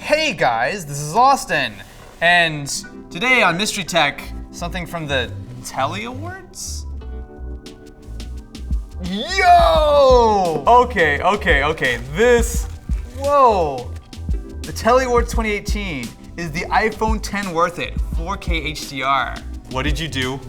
Hey guys, this is Austin, and today on Mystery Tech, something from the Telly Awards? Yo! Okay, whoa! The Telly Awards 2018 is the iPhone X worth it, 4K HDR. What did you do?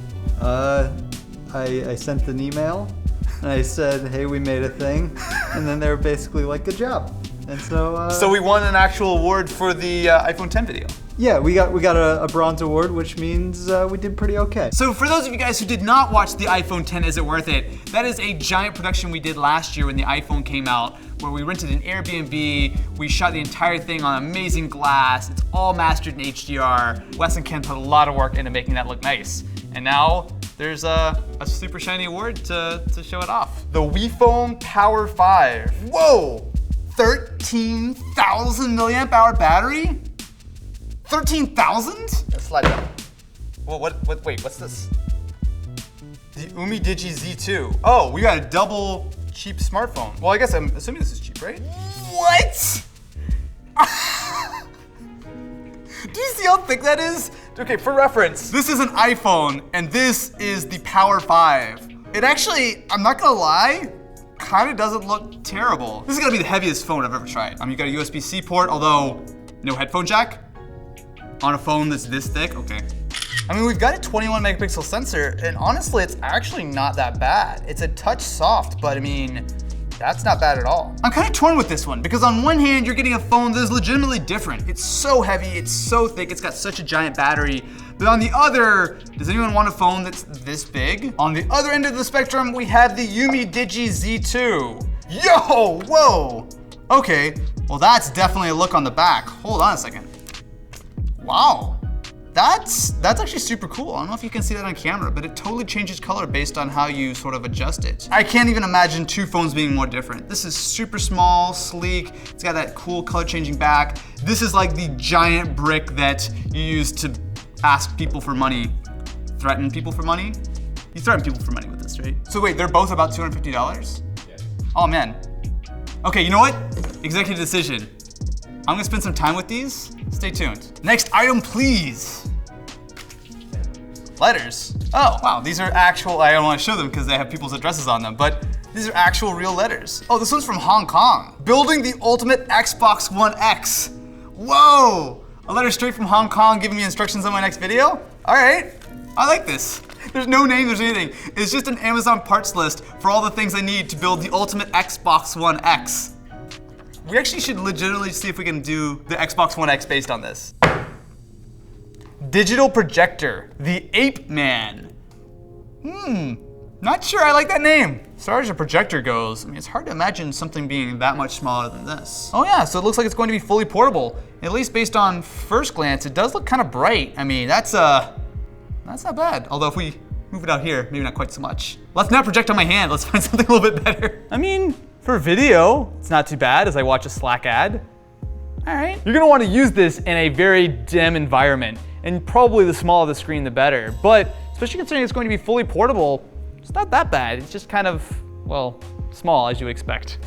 I sent an email, and I said, hey, we made a thing, and then they were basically like, good job. And so So we won an actual award for the iPhone X video. Yeah, we got a bronze award, which means we did pretty okay. So for those of you guys who did not watch the iPhone X Is It Worth It, that is a giant production we did last year when the iPhone came out, where we rented an Airbnb, we shot the entire thing on amazing glass, it's all mastered in HDR. Wes and Ken put a lot of work into making that look nice. And now there's a super shiny award to show it off. The WePhone Power 5. Whoa! 13,000 milliamp hour battery? 13,000? Let's slide it up. Well, wait, what's this? The Umi Digi Z2. Oh, we got a double cheap smartphone. Well, I guess I'm assuming this is cheap, right? What? Do you see how thick that is? Okay, for reference, this is an iPhone, and this is the Power 5. It actually, I'm not gonna lie, kind of doesn't look terrible. This is gonna be the heaviest phone I've ever tried. You got a USB-C port, although no headphone jack on a phone that's this thick. Okay. I mean, we've got a 21 megapixel sensor, and honestly, it's actually not that bad. It's a touch soft, but I mean, that's not bad at all. I'm kind of torn with this one because on one hand, you're getting a phone that is legitimately different. It's so heavy, it's so thick, it's got such a giant battery. But on the other, does anyone want a phone that's this big? On the other end of the spectrum, we have the Umi Digi Z2. Yo, whoa. Okay, well that's definitely a look on the back. Hold on a second. Wow. That's actually super cool. I don't know if you can see that on camera, but it totally changes color based on how you sort of adjust it. I can't even imagine two phones being more different. This is super small, sleek. It's got that cool color changing back. This is like the giant brick that you use to ask people for money, threaten people for money. You threaten people for money with this, right? So wait, they're both about $250? Yes. Oh man. Okay, you know what? Executive decision. I'm gonna spend some time with these. Stay tuned. Next item, please. Letters. Oh, wow, these are actual, I don't wanna show them because they have people's addresses on them, but these are actual real letters. Oh, this one's from Hong Kong. Building the ultimate Xbox One X. Whoa, a letter straight from Hong Kong giving me instructions on my next video? All right, I like this. There's no name, there's anything. It's just an Amazon parts list for all the things I need to build the ultimate Xbox One X. We actually should legitimately see if we can do the Xbox One X based on this. Digital projector, the Apeman. Not sure I like that name. As far as a projector goes, I mean, it's hard to imagine something being that much smaller than this. Oh yeah, so it looks like it's going to be fully portable. At least based on first glance, it does look kind of bright. I mean, that's not bad. Although if we move it out here, maybe not quite so much. Let's not project on my hand. Let's find something a little bit better. I mean, for video, it's not too bad as I watch a Slack ad. All right. You're gonna want to use this in a very dim environment, and probably the smaller the screen, the better. But especially considering it's going to be fully portable, it's not that bad. It's just kind of, well, small as you expect.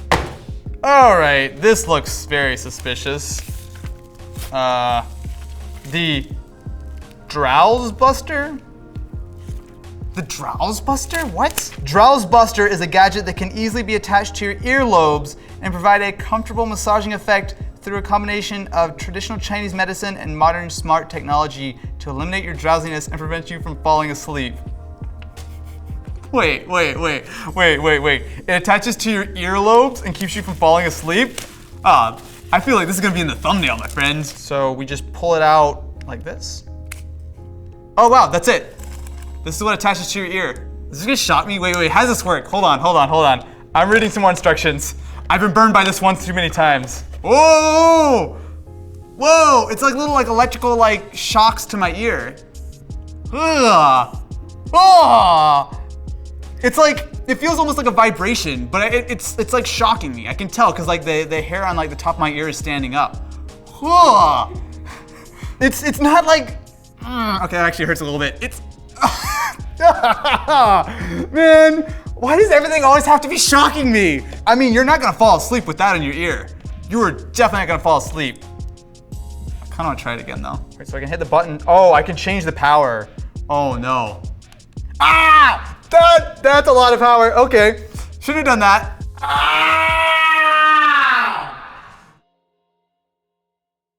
All right, this looks very suspicious. The Drowse Buster? The Drowse Buster? What? Drowse Buster is a gadget that can easily be attached to your earlobes and provide a comfortable massaging effect through a combination of traditional Chinese medicine and modern smart technology to eliminate your drowsiness and prevent you from falling asleep. Wait. It attaches to your earlobes and keeps you from falling asleep? I feel like this is gonna be in the thumbnail, my friends. So we just pull it out like this. Oh wow, that's it. This is what attaches to your ear. Is this gonna shock me? Wait, how does this work? Hold on. I'm reading some more instructions. I've been burned by this once too many times. Whoa! It's like little electrical shocks to my ear. It's like, it feels almost like a vibration, but it's like shocking me. I can tell because the hair on the top of my ear is standing up. It's not like, okay, it actually hurts a little bit. It's, man, why does everything always have to be shocking me? I mean, you're not gonna fall asleep with that in your ear. You are definitely not gonna fall asleep. Kind of want to try it again though. Wait, so I can hit the button. Oh, I can change the power. Oh no. Ah! That's a lot of power. Okay. Should have done that. Ah!